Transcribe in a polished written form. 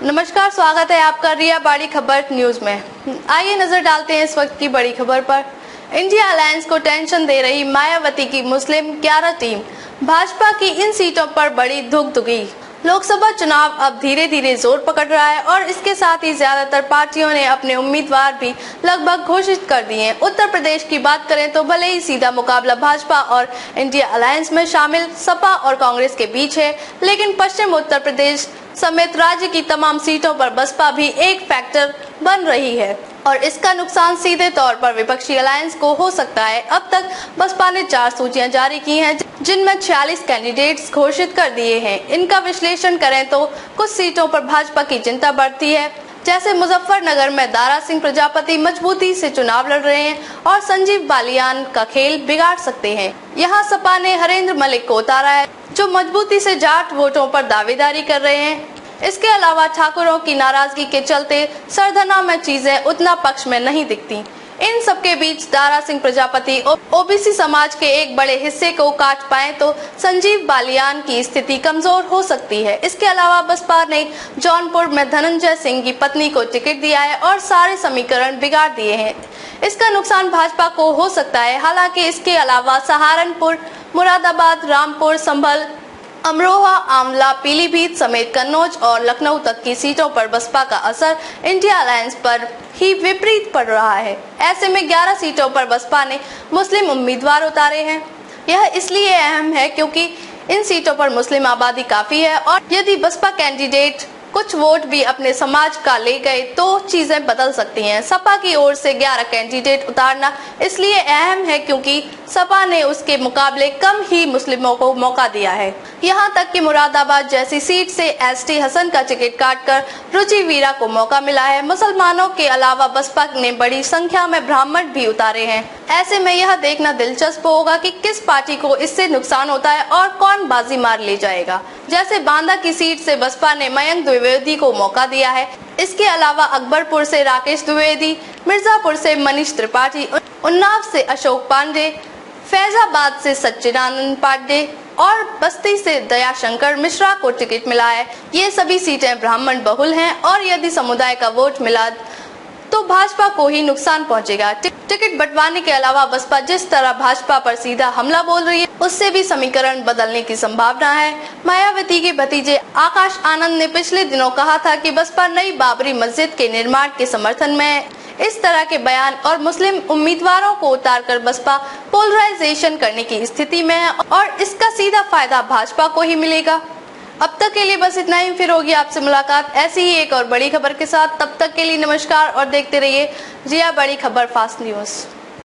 नमस्कार, स्वागत है आपका रिया बड़ी खबर न्यूज में। आइए नजर डालते हैं इस वक्त की बड़ी खबर पर। इंडिया अलायंस को टेंशन दे रही मायावती की मुस्लिम 11 टीम, भाजपा की इन सीटों पर बड़ी धुकधुकी। लोकसभा चुनाव अब धीरे धीरे जोर पकड़ रहा है और इसके साथ ही ज्यादातर पार्टियों ने अपने उम्मीदवार भी लगभग घोषित कर दिए हैं। उत्तर प्रदेश की बात करें तो भले ही सीधा मुकाबला भाजपा और इंडिया अलायंस में शामिल सपा और कांग्रेस के बीच है, लेकिन पश्चिम उत्तर प्रदेश समेत राज्य की तमाम सीटों पर बसपा भी एक फैक्टर बन रही है और इसका नुकसान सीधे तौर पर विपक्षी अलायंस को हो सकता है। अब तक बसपा ने 4 सूचियां जारी की हैं, जिनमें 46 कैंडिडेट्स घोषित कर दिए हैं। इनका विश्लेषण करें तो कुछ सीटों पर भाजपा की चिंता बढ़ती है, जैसे मुजफ्फरनगर में दारा सिंह प्रजापति मजबूती से चुनाव लड़ रहे हैं और संजीव बालियान का खेल बिगाड़ सकते हैं। यहाँ सपा ने हरेंद्र मलिक को उतारा है, जो मजबूती से जाट वोटों पर दावेदारी कर रहे हैं। इसके अलावा ठाकुरों की नाराजगी के चलते सरधना में चीजें उतना पक्ष में नहीं दिखती। इन सबके बीच दारा सिंह प्रजापति ओबीसी समाज के एक बड़े हिस्से को काट पाए तो संजीव बालियान की स्थिति कमजोर हो सकती है। इसके अलावा बसपा ने जौनपुर में धनंजय सिंह की पत्नी को टिकट दिया है और सारे समीकरण बिगाड़ दिए हैं। इसका नुकसान भाजपा को हो सकता है। हालांकि इसके अलावा सहारनपुर, मुरादाबाद, रामपुर, संभल, अमरोहा, आंवला, पीलीभीत समेत कन्नौज और लखनऊ तक की सीटों पर बसपा का असर इंडिया अलायंस पर ही विपरीत पड़ रहा है। ऐसे में 11 सीटों पर बसपा ने मुस्लिम उम्मीदवार उतारे हैं। यह इसलिए अहम है क्योंकि इन सीटों पर मुस्लिम आबादी काफी है और यदि बसपा कैंडिडेट कुछ वोट भी अपने समाज का ले गए तो चीजें बदल सकती हैं। सपा की ओर से 11 कैंडिडेट उतारना इसलिए अहम है क्योंकि सपा ने उसके मुकाबले कम ही मुस्लिमों को मौका दिया है। यहाँ तक कि मुरादाबाद जैसी सीट से एसटी हसन का टिकट काटकर रुचि वीरा को मौका मिला है। मुसलमानों के अलावा बसपा ने बड़ी संख्या में ब्राह्मण भी उतारे हैं। ऐसे में यह देखना दिलचस्प होगा कि किस पार्टी को इससे नुकसान होता है और कौन बाजी मार ले जाएगा। जैसे बांदा की सीट से बसपा ने मयंक द्विवेदी को मौका दिया है। इसके अलावा अकबरपुर से राकेश द्विवेदी, मिर्जापुर से मनीष त्रिपाठी, उन्नाव से अशोक पांडे, फैजाबाद से सच्चिदानंद पांडे और बस्ती से दयाशंकर मिश्रा को टिकट मिला है। ये सभी सीटें ब्राह्मण बहुल हैं और यदि समुदाय का वोट मिला तो भाजपा को ही नुकसान पहुंचेगा। टिकट बंटवाने के अलावा बसपा जिस तरह भाजपा पर सीधा हमला बोल रही है, उससे भी समीकरण बदलने की संभावना है। मायावती के भतीजे आकाश आनंद ने पिछले दिनों कहा था कि बसपा नई बाबरी मस्जिद के निर्माण के समर्थन में है। इस तरह के बयान और मुस्लिम उम्मीदवारों को उतारकर बसपा पोलराइजेशन करने की स्थिति में है और इसका सीधा फायदा भाजपा को ही मिलेगा। अब तक के लिए बस इतना ही, फिर होगी आपसे मुलाकात ऐसी ही एक और बड़ी खबर के साथ। तब तक के लिए नमस्कार और देखते रहिए रिया बड़ी खबर फास्ट न्यूज।